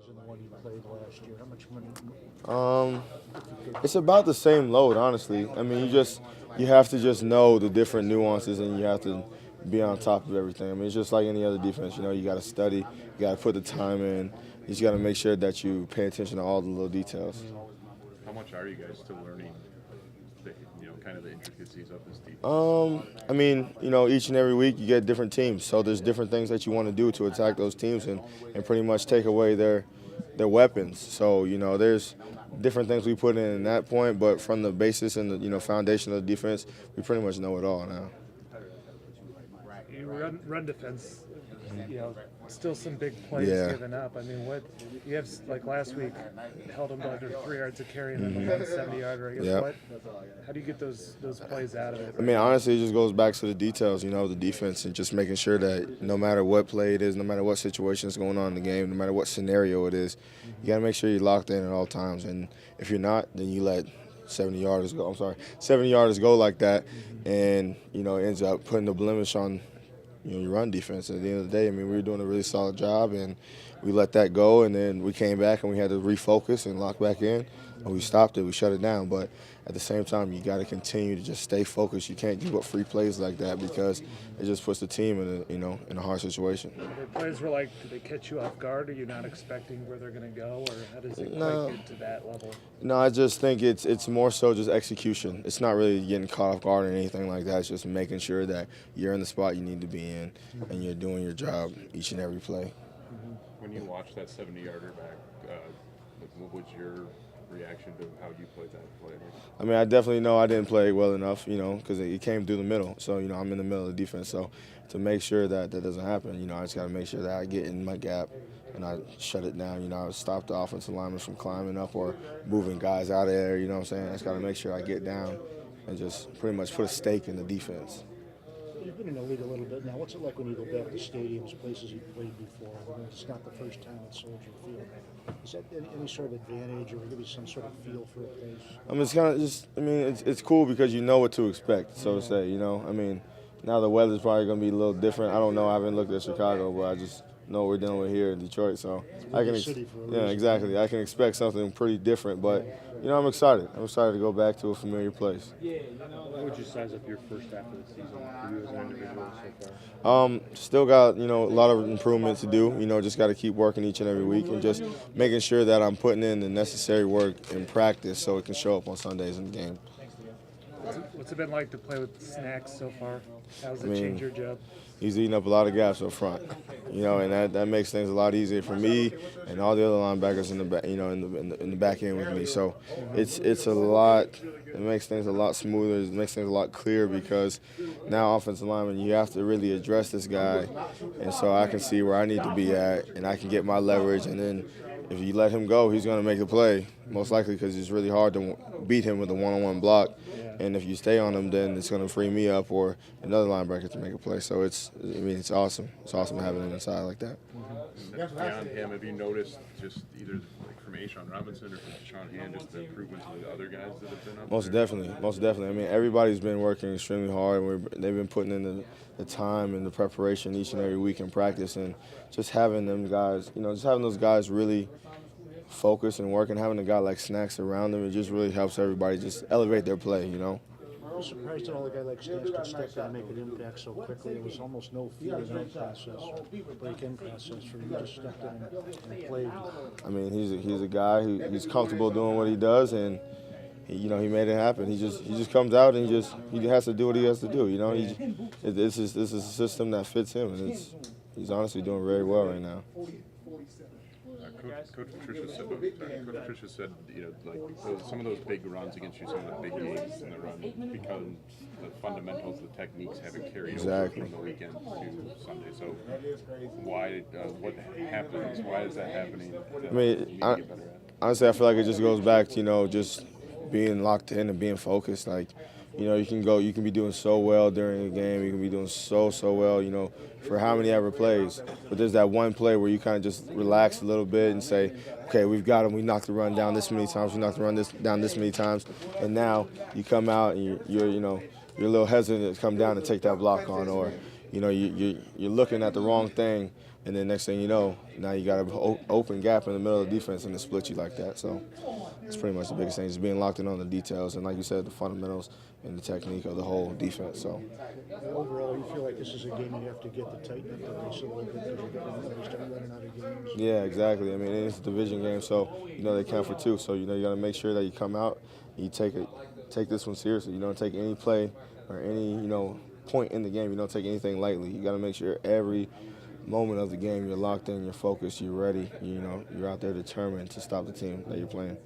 than the one you played last year? How much money? Um, it's about the same load, honestly. I mean, you have to just know the different nuances, and you have to be on top of everything. I mean, it's just like any other defense. You know, you got to study, you got to put the time in. You just got to make sure that you pay attention to all the little details. How much are you guys still learning the, kind of the intricacies of this defense? I mean, each and every week you get different teams, so there's different things that you want to do to attack those teams and pretty much take away their weapons. So there's different things we put in that point, but from the basis and the foundation of the defense, we pretty much know it all now. Run defense, still some big plays given up. I mean, what you have, like last week, held them to under 3 yards of carry and then the 170-yarder. I guess Yep. how do you get those plays out of it? I mean, honestly, it just goes back to the details, the defense, and just making sure that no matter what play it is, no matter what situation is going on in the game, no matter what scenario it is, you got to make sure you're locked in at all times. And if you're not, then you let 70 yarders go like that, and it ends up putting a blemish on your run defense. At the end of the day, I mean, we were doing a really solid job, and we let that go, and then we came back and we had to refocus and lock back in, and we stopped it. We shut it down. But at the same time, you got to continue to just stay focused. You can't give up free plays like that because it just puts the team in a hard situation. The plays were like, do they catch you off guard? Are you not expecting where they're going to go, or how does it get to that level? No, I just think it's more so just execution. It's not really getting caught off guard or anything like that. It's just making sure that you're in the spot you need to be in and you're doing your job each and every play. When you watched that 70-yarder back, what was your reaction to how you played that play? I mean, I definitely know I didn't play well enough, because it came through the middle. So, I'm in the middle of the defense. So to make sure that that doesn't happen, I just got to make sure that I get in my gap and I shut it down. I stop the offensive linemen from climbing up or moving guys out of there, you know what I'm saying? I just got to make sure I get down and just pretty much put a stake in the defense. You've been in the league a little bit now. What's it like when you go back to stadiums, places you played before? It's not the first time at Soldier Field. Is that any sort of advantage, or give you some sort of feel for a place? I mean, it's kind of it's cool because you know what to expect, so to say. I mean, now the weather's probably going to be a little different. I don't know. I haven't looked at Chicago, but I just know what we're dealing with here in Detroit. So I can, exactly. I can expect something pretty different, but I'm excited. I'm excited to go back to a familiar place. How would you size up your first half of the season for you as an individual so far? Still got a lot of improvement to do. Just got to keep working each and every week and just making sure that I'm putting in the necessary work in practice so it can show up on Sundays in the game. What's it been like to play with Snacks so far? How does it change your job? He's eating up a lot of gaps up front, and that makes things a lot easier for me and all the other linebackers in the back, in the back end with me. So it's a lot. It makes things a lot smoother. It makes things a lot clearer because now offensive lineman, you have to really address this guy, and so I can see where I need to be at, and I can get my leverage, and then if you let him go, he's going to make the play, most likely because it's really hard to beat him with a one-on-one block. And if you stay on him, then it's going to free me up or another linebacker to make a play. So it's awesome. It's awesome having him inside like that. Beyond him, have you noticed just either from Ashawn Robinson or from Deshaun Hand, just the improvements of the other guys that have been up Most definitely. I mean, everybody's been working extremely hard. They've been putting in the time and the preparation each and every week in practice, and just having them guys, just having those guys really focus and work, and having a guy like Snacks around them, it just really helps everybody just elevate their play, I was surprised that all a guy like Snacks could step in and make an impact so quickly. There was almost no feeling out process, break-in process for him. Just stepped in and played. I mean, he's a guy he's comfortable doing what he does, and he made it happen. He just comes out and he has to do what he has to do. This is a system that fits him, and he's honestly doing very well right now. Coach Patricia said, some of those big runs against you, some of the big games in the run, because the fundamentals, the techniques haven't carried over from the weekend to Sunday. So why, what happens? Why is that happening? I mean, honestly, I feel like it just goes back to, just being locked in and being focused. Like, you can be doing so well during the game. You can be doing so well, for how many ever plays. But there's that one play where you kind of just relax a little bit and say, okay, we've got him. We knocked the run down this many times. We knocked the run down this many times. And now you come out and you're a little hesitant to come down and take that block on, or, you're looking at the wrong thing And then next thing you know, now you got an open gap in the middle of the defense and it split you like that. So it's pretty much the biggest thing, just being locked in on the details and, like you said, the fundamentals and the technique of the whole defense. So Overall, you feel like this is a game you have to get to tighten up the race a little bit because you're going to start running out of games. yeah, exactly. I mean, it's a division game, so they count for two. So you got to make sure that you come out, you take this one seriously. You don't take any play or any point in the game. You don't take anything lightly. You got to make sure every moment of the game you're locked in, you're focused, you're ready. You're out there determined to stop the team that you're playing.